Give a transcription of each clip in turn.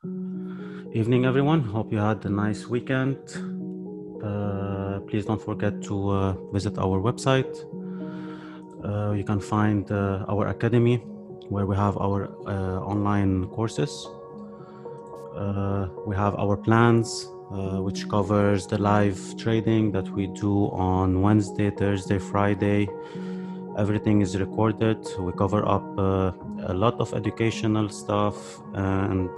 Evening, everyone. Hope you had a nice weekend. Please don't forget to visit our website. You can find our academy where we have our online courses. We have our plans, which covers the live trading that we do on Wednesday, Thursday, Friday. Everything is recorded. We cover up a lot of educational stuff and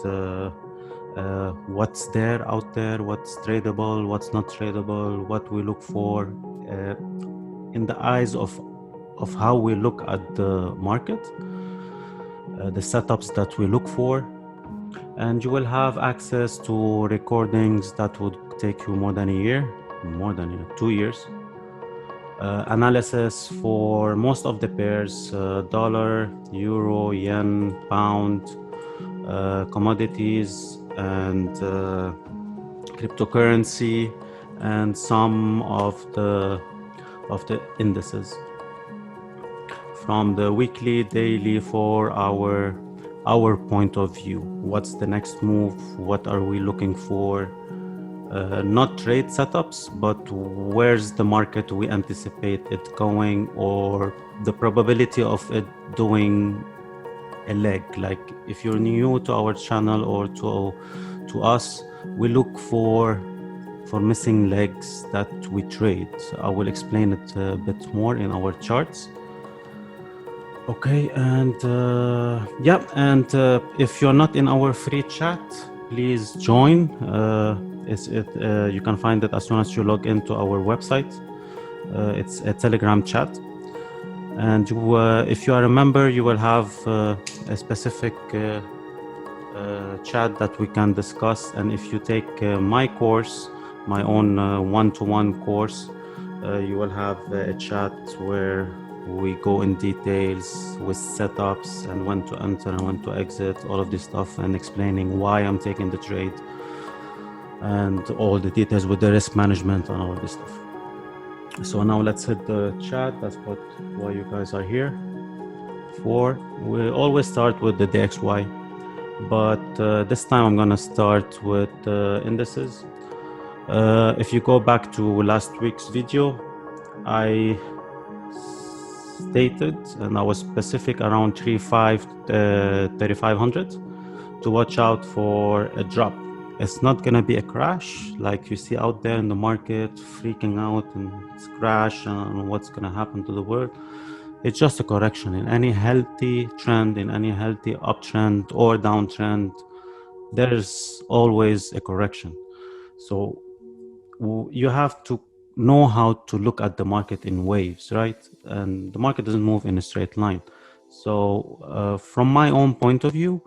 what's there out there, what's tradable, what's not tradable, what we look for in the eyes of how we look at the market, the setups that we look for, and you will have access to recordings that would take you more than a year, more than 2 years. Analysis for most of the pairs, dollar, euro, yen, pound, commodities, and cryptocurrency, and some of the indices from the weekly, daily, for our point of view. What's the next move? What are we looking for? Not trade setups, but where's the market we anticipate it going, or the probability of it doing a leg. Like if you're new to our channel or to us, we look for missing legs that we trade. So I will explain it a bit more in our charts. Okay, and if you're not in our free chat, please join. You can find it as soon as you log into our website. It's a Telegram chat, and if you are a member, you will have a specific chat that we can discuss. And if you take my course, my own one-to-one course, you will have a chat where we go in details with setups and when to enter and when to exit, all of this stuff, and explaining why I'm taking the trade and all the details with the risk management and all of this stuff. So now let's hit the chat. That's why you guys are here for. We always start with the DXY, but this time I'm gonna start with indices. If you go back to last week's video, I stated, and I was specific around 3,500 to watch out for a drop. It's not gonna be a crash like you see out there in the market, freaking out and it's crash and what's gonna happen to the world. It's just a correction. In any healthy trend, in any healthy uptrend or downtrend, there's always a correction. So you have to know how to look at the market in waves, right? And the market doesn't move in a straight line. So from my own point of view,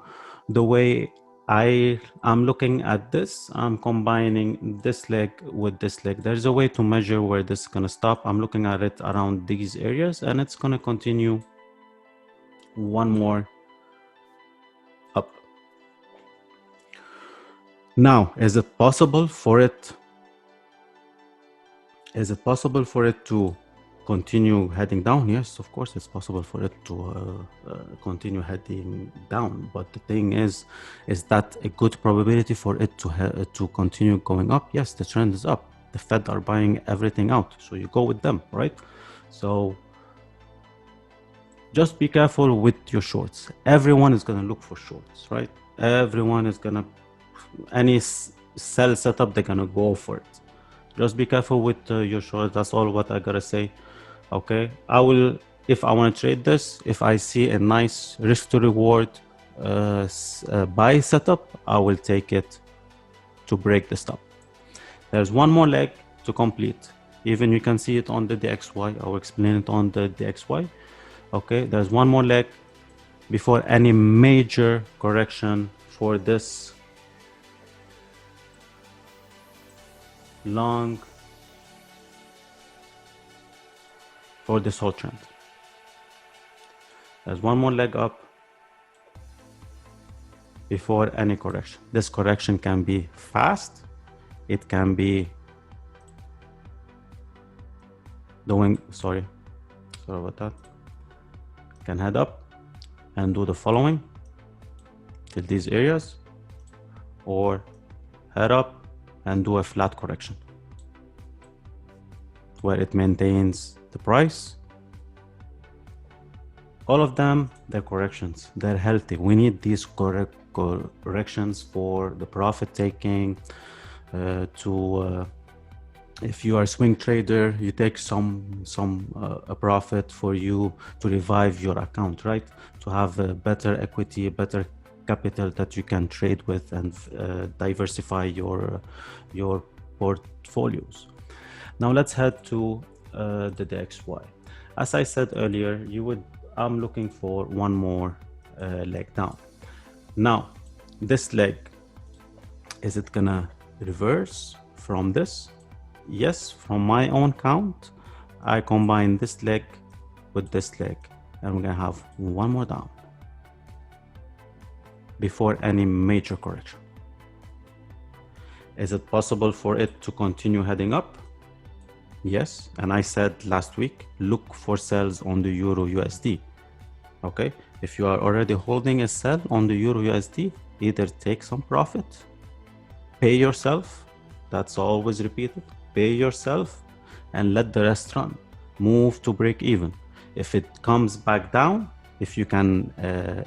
the way I'm looking at this, I'm combining this leg with this leg. There's a way to measure where this is going to stop. I'm looking at it around these areas, and it's going to continue one more up. Now, is it possible for it to continue heading down? Yes, of course, it's possible for it to continue heading down. But the thing is that a good probability for it to continue going up? Yes, the trend is up. The Fed are buying everything out, so you go with them, right? So just be careful with your shorts. Everyone is going to look for shorts, right? Everyone is going to, any sell setup, they're going to go for it. Just be careful with your shorts. That's all what I gotta say. Okay, I will, if I want to trade this, if I see a nice risk to reward buy setup, I will take it to break the stop. There's one more leg to complete. Even you can see it on the DXY. I will explain it on the DXY. Okay, there's one more leg before any major correction for this long, for this whole trend. There's one more leg up before any correction. This correction can be fast, it can be doing, sorry about that, can head up and do the following till these areas, or head up and do a flat correction where it maintains the price. All of them, they're corrections, they're healthy. We need these corrections for the profit taking, if you are a swing trader, you take a profit for you to revive your account, right? To have a better equity, better capital that you can trade with and diversify your portfolios. Now let's head to the DXY. As I said earlier, I'm looking for one more leg down. Now, this leg, is it gonna reverse from this? Yes, from my own count, I combine this leg with this leg, and we're gonna have one more down before any major correction. Is it possible for it to continue heading up? Yes, and I said last week, look for sells on the Euro USD. Okay, if you are already holding a sell on the Euro USD, either take some profit, pay yourself, that's always repeated, pay yourself and let the rest run. Move to break even. If it comes back down, if you can,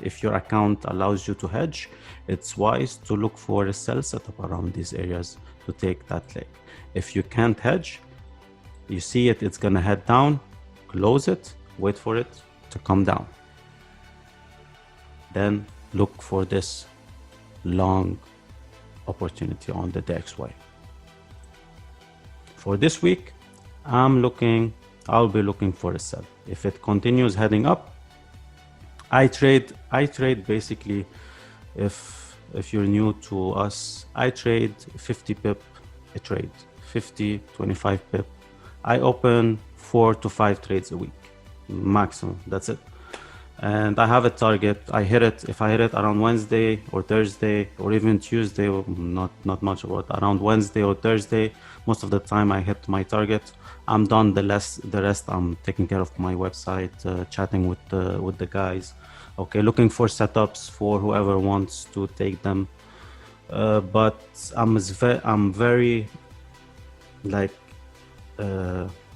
if your account allows you to hedge, it's wise to look for a sell setup around these areas to take that leg. If you can't hedge, you see it's gonna head down, close it, wait for it to come down. Then look for this long opportunity on the DXY. For this week, I'll be looking for a sell. If it continues heading up, I trade basically, if you're new to us, I trade 50 pip a trade, 50, 25 pip. I open 4 to 5 trades a week, maximum, that's it. And I have a target. I hit it. If I hit it around Wednesday or Thursday or even Tuesday, not much about around Wednesday or Thursday, most of the time I hit my target. I'm done. The rest I'm taking care of my website, chatting with the guys. Okay, looking for setups for whoever wants to take them. But I'm very like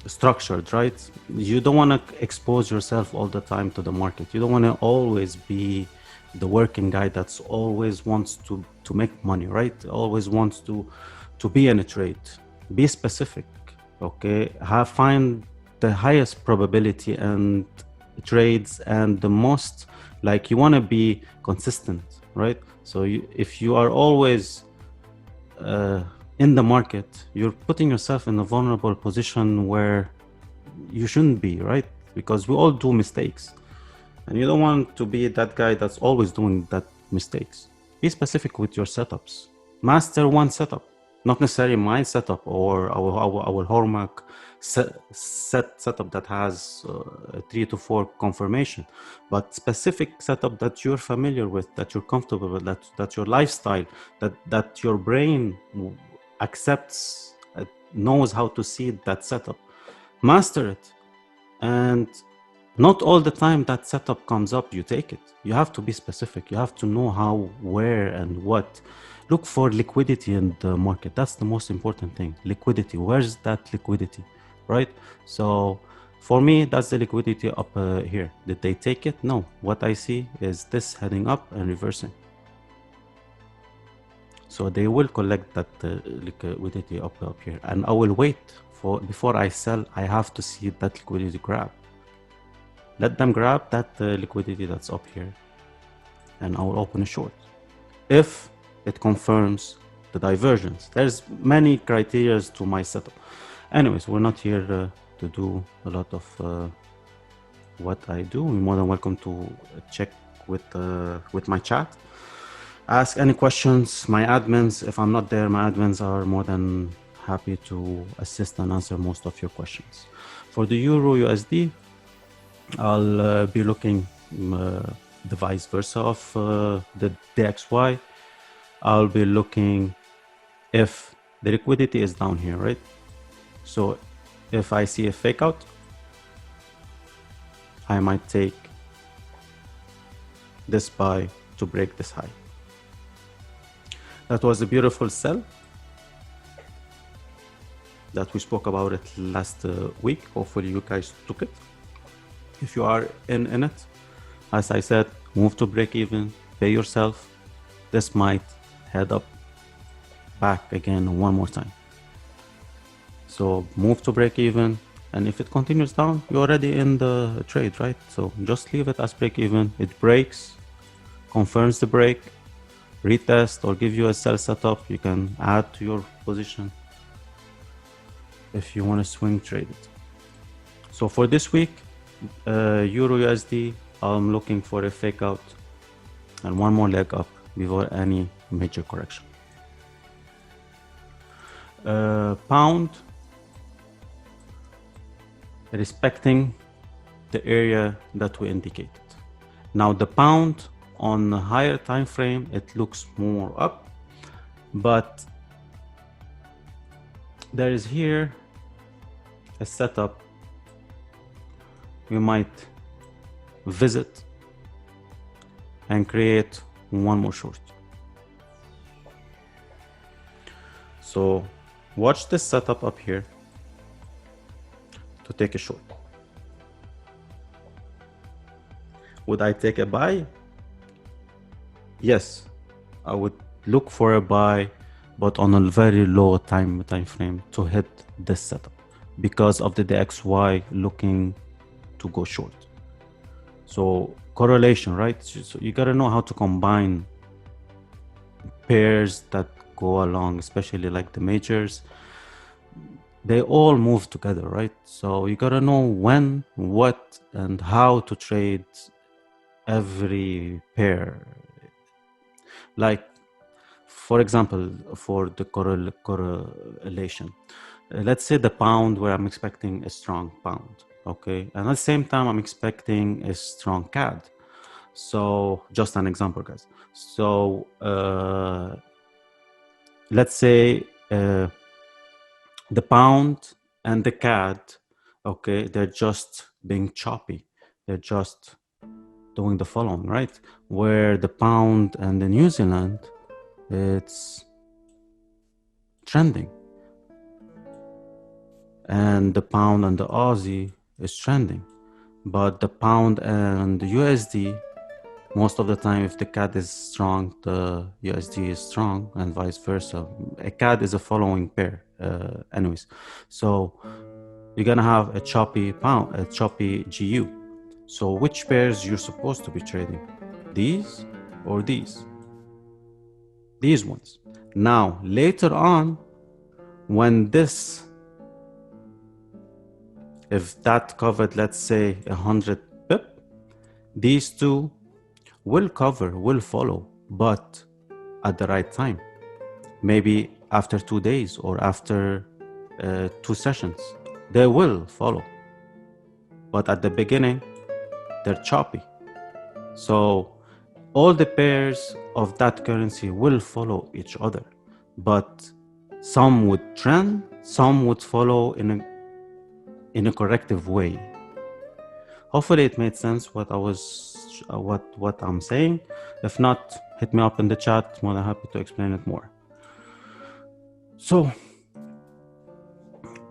structured, right? You don't want to expose yourself all the time to the market. You don't want to always be the working guy that's always wants to make money, right? Always wants to be in a trade. Be specific, okay? Find the highest probability and trades and the most, like, you want to be consistent, right? So if you are always in the market, you're putting yourself in a vulnerable position where you shouldn't be, right? Because we all do mistakes, and you don't want to be that guy that's always doing that mistakes. Be specific with your setups. Master one setup, not necessarily my setup or our hallmark setup that has 3 to 4 confirmation, but specific setup that you're familiar with, that you're comfortable with, that your lifestyle, that your brain accepts, knows how to see that setup. Master it. And not all the time that setup comes up, you take it. You have to be specific. You have to know how, where, and what. Look for liquidity in the market. That's the most important thing. Liquidity. Where's that liquidity, right? So for me, that's the liquidity up here. Did they take it? No. What I see is this heading up and reversing. So they will collect that liquidity up here, and I will wait for, before I sell, I have to see that liquidity grab. Let them grab that liquidity that's up here, and I will open a short. If it confirms the divergence, there's many criteria to my setup. Anyways, we're not here to do a lot of what I do. You're more than welcome to check with my chat. Ask any questions. My admins, if I'm not there, my admins are more than happy to assist and answer most of your questions. For the Euro USD, I'll be looking the vice versa of the DXY. I'll be looking if the liquidity is down here, right? So if I see a fake out, I might take this buy to break this high. That was a beautiful sell that we spoke about it last week. Hopefully you guys took it. If you are in it, as I said, move to break even, pay yourself. This might head up back again one more time. So move to break even, and if it continues down, you're already in the trade, right? So just leave it as break even. It breaks, confirms the break, retest or give you a sell setup. You can add to your position if you want to swing trade it. So for this week, Euro USD, I'm looking for a fake out and one more leg up before any major correction. Pound, respecting the area that we indicated. Now the pound on a higher time frame, it looks more up, but there is here a setup we might visit and create one more short. So watch this setup up here to take a short. Would I take a buy? Yes, I would look for a buy, but on a very low time frame to hit this setup because of the DXY looking to go short. So correlation, right? So you gotta know how to combine pairs that go along, especially like the majors. They all move together, right? So you gotta know when, what, and how to trade every pair. Like, for example, for the correlation, let's say the pound, where I'm expecting a strong pound, okay? And at the same time, I'm expecting a strong CAD. So just an example, guys. So let's say the pound and the CAD, okay, they're just being choppy. They're just doing the following, right? Where the pound and the New Zealand, it's trending. And the pound and the Aussie is trending. But the pound and the USD, most of the time, if the CAD is strong, the USD is strong, and vice versa. A CAD is a following pair, anyways. So you're gonna have a choppy pound, a choppy GU. So which pairs you're supposed to be trading? These or these? These ones. Now, later on, when this, if that covered, let's say 100 pip, these two will cover, will follow, but at the right time. Maybe after 2 days or after 2 sessions, they will follow. But at the beginning, they're choppy. So all the pairs of that currency will follow each other, but some would trend, some would follow in a corrective way. Hopefully it made sense what I was what I'm saying. If not, hit me up in the chat. More than happy to explain it more. So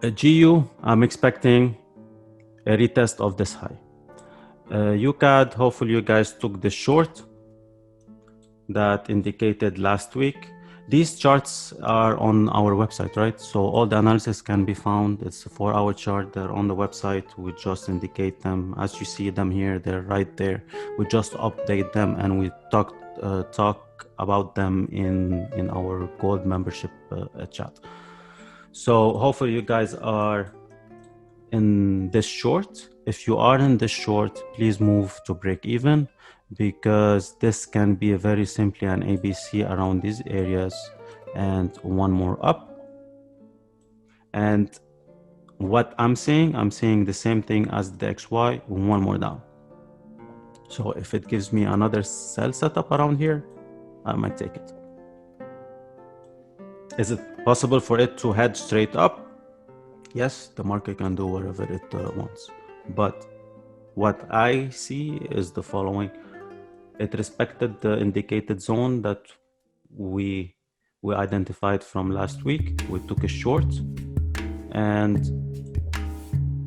a GU, I'm expecting a retest of this high. UCAD, hopefully you guys took the short that indicated last week. These charts are on our website, right? So all the analysis can be found. It's a 4-hour chart. They're on the website. We just indicate them as you see them here. They're right there. We just update them and we talk about them in our gold membership chat. So hopefully you guys are in this short. If you are in this short, please move to break even, because this can be a very simply an ABC around these areas and one more up. And what I'm seeing the same thing as the XY, one more down. So if it gives me another sell setup around here, I might take it. Is it possible for it to head straight up? Yes, the market can do whatever it wants. But what I see is the following. It respected the indicated zone that we we identified from last week. We took a short, and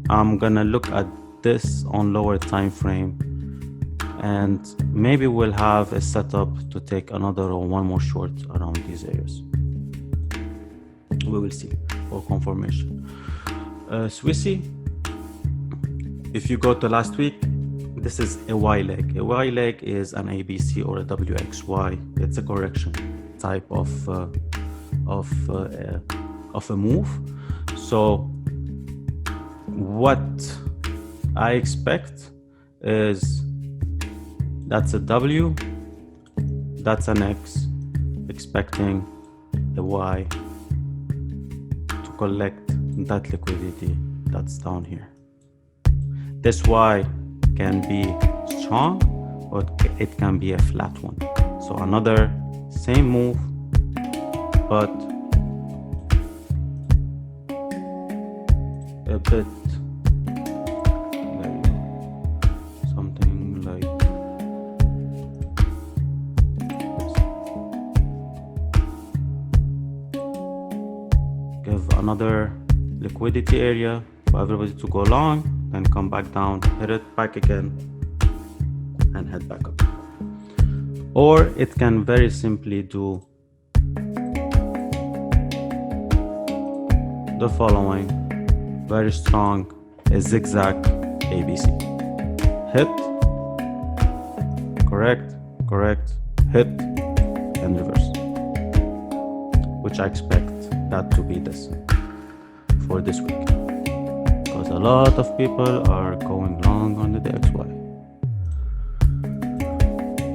I'm gonna look at this on lower time frame, and maybe we'll have a setup to take another or one more short around these areas. We will see for confirmation. Swissy, if you go to last week, this is a Y leg. A Y leg is an ABC or a WXY. It's a correction type of a move. So what I expect is that's a W, that's an X, expecting a Y to collect that liquidity that's down here. This Y can be strong, or it can be a flat one. So another same move, but a bit, there you go, something like this. Give another liquidity area for everybody to go long, then come back down, hit it back again, and head back up. Or it can very simply do the following: very strong, a zigzag ABC. Hit, correct, correct, hit, and reverse. Which I expect that to be this for this week. Because a lot of people are going long on the DXY.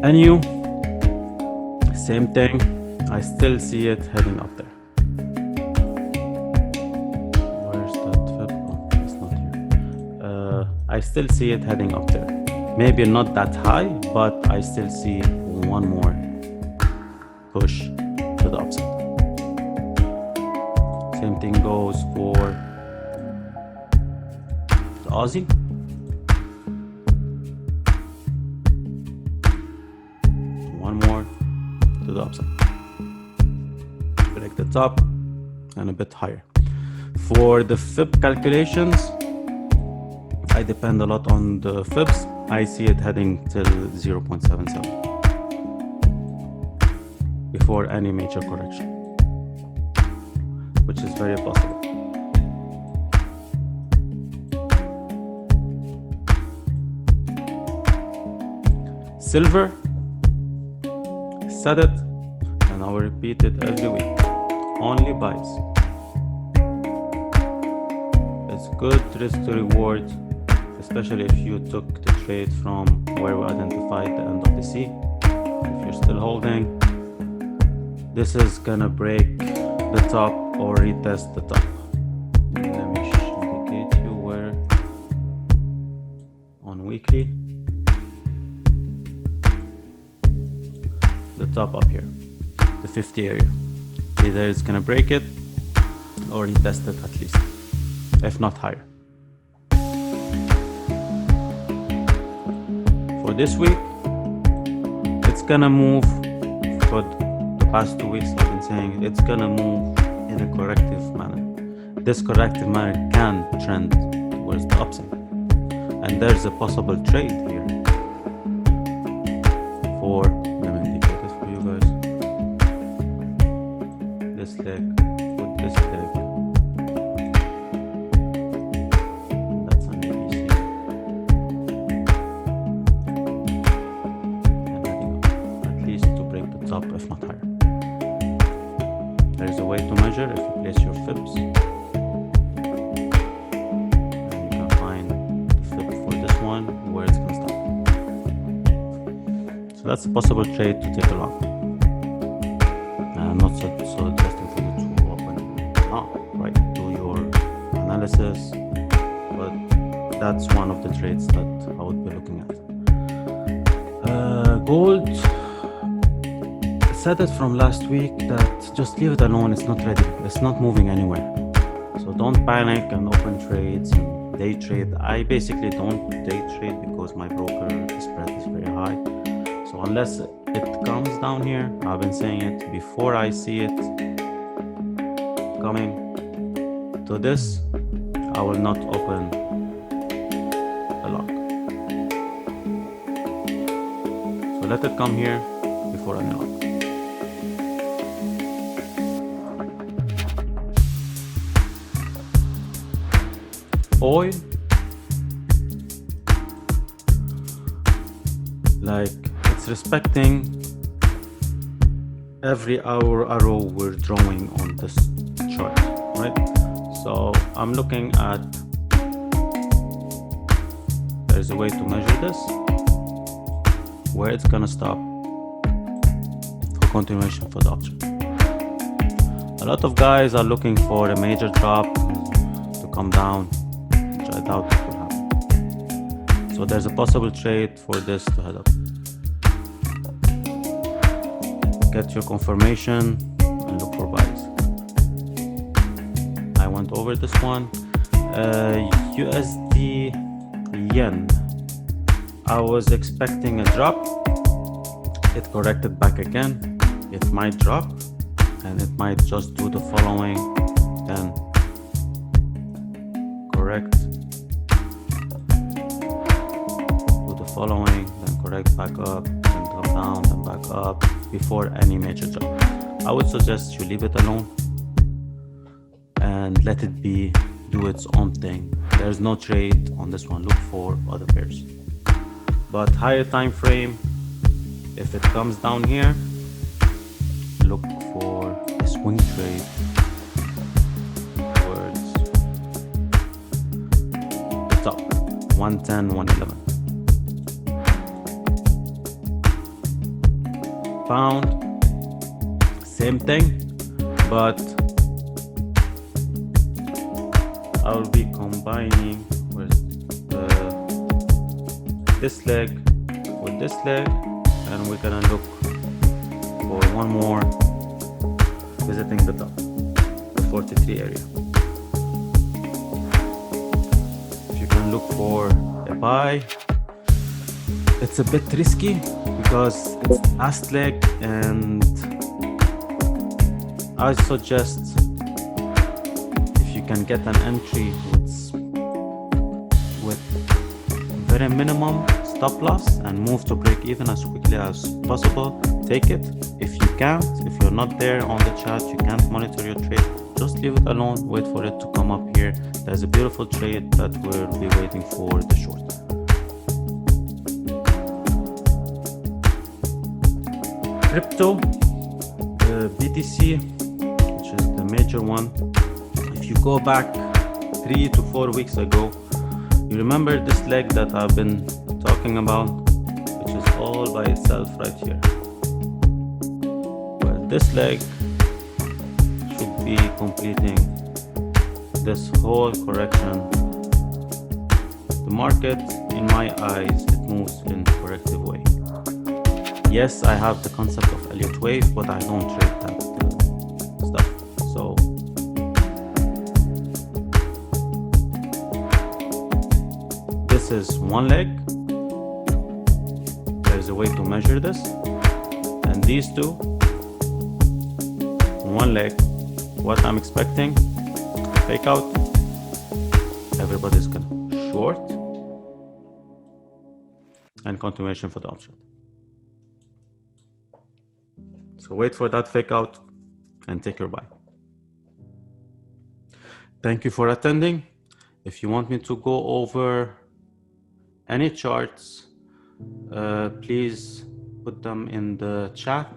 And you, same thing, I still see it heading up there. Where's that fib? Oh, it's not here. I still see it heading up there. Maybe not that high, but I still see one more push to the upside. Same thing goes for the Aussie. One more to the upside. Break the top and a bit higher. For the fib calculations, I depend a lot on the fibs. I see it heading till 0.77 before any major correction, which is very possible. Silver, said it, and I will repeat it every week. Only buys. It's good risk to reward, especially if you took the trade from where we identified the end of the C. If you're still holding, this is gonna break the top or retest the top. Let me indicate you where on weekly. The top up here, the 50 area. Either it's gonna break it or retest it at least, if not higher. For this week, it's gonna move. For the past 2 weeks I've been saying it's gonna move in a corrective manner. This corrective manner can trend towards the upside, and there's a possible trade here for, let me indicate this for you guys, this leg with this leg. That's an ABC, and heading up, at least to break the top, if not higher. There is a way to measure if you place your fibs, and you can find the fib for this one where it's gonna stop. So that's a possible trade to take along. I'm not suggesting for you to open now, right? Do your analysis, but that's one of the trades that I would be looking at. Gold, I said it from last week that just leave it alone. It's not ready. It's not moving anywhere. So don't panic and open trades and day trade. I basically don't day trade because my broker spread is very high. So unless it comes down here, I've been saying it before I see it coming to this, I will not open a lock. So let it come here before I lock. Oil, like it's respecting every arrow we're drawing on this chart, right? So I'm looking at, there's a way to measure this, where it's gonna stop for continuation for the option. A lot of guys are looking for a major drop to come down, which I doubt it will happen. So there's a possible trade for this to head up. Get your confirmation and look for buys. I went over this one. USD Yen. I was expecting a drop. It corrected back again. It might drop and it might just do the following, then correct, do the following, then correct back up, then come down, then back up before any major drop. I would suggest you leave it alone and let it do its own thing. There's no trade on this one. Look for other pairs. But higher time frame, if it comes down here, look for a swing trade towards the top, 110, 111. Pound, same thing, but I'll be combining with this leg with this leg, and we're gonna look for one more visiting the top, the 43 area. If you can look for a buy, it's a bit risky because it's the last leg, and I suggest if you can get an entry with very minimum stop loss and move to break even as quickly as possible, take it. If you can't, if you're not there on the chart, you can't monitor your trade, just leave it alone, wait for it to come up here. There's a beautiful trade that we'll be waiting for, the short. Crypto, the BTC, which is the major one. If you go back 3 to 4 weeks ago, you remember this leg that I've been talking about, which is all by itself right here. Well, this leg should be completing this whole correction. The market, in my eyes, it moves in a corrective way. Yes, I have the concept of Elliot wave, but I don't trade that stuff. So this is one leg. There's a way to measure this, and these two, one leg. What I'm expecting, fake out. Everybody's gonna short, and continuation for the option. So wait for that fake out and take your buy. Thank you for attending. If you want me to go over any charts, please put them in the chat.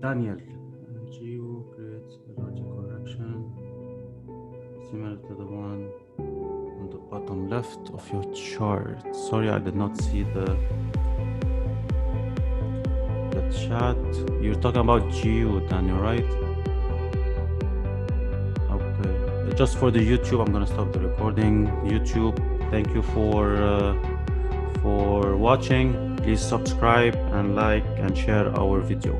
Daniel, GU creates a logic correction similar to the one on the bottom left of your chart. Sorry, I did not see the chat. You're talking about GU, Daniel, right? Okay. Just for the YouTube, I'm gonna stop the recording. YouTube, thank you for watching. Please subscribe and like and share our video.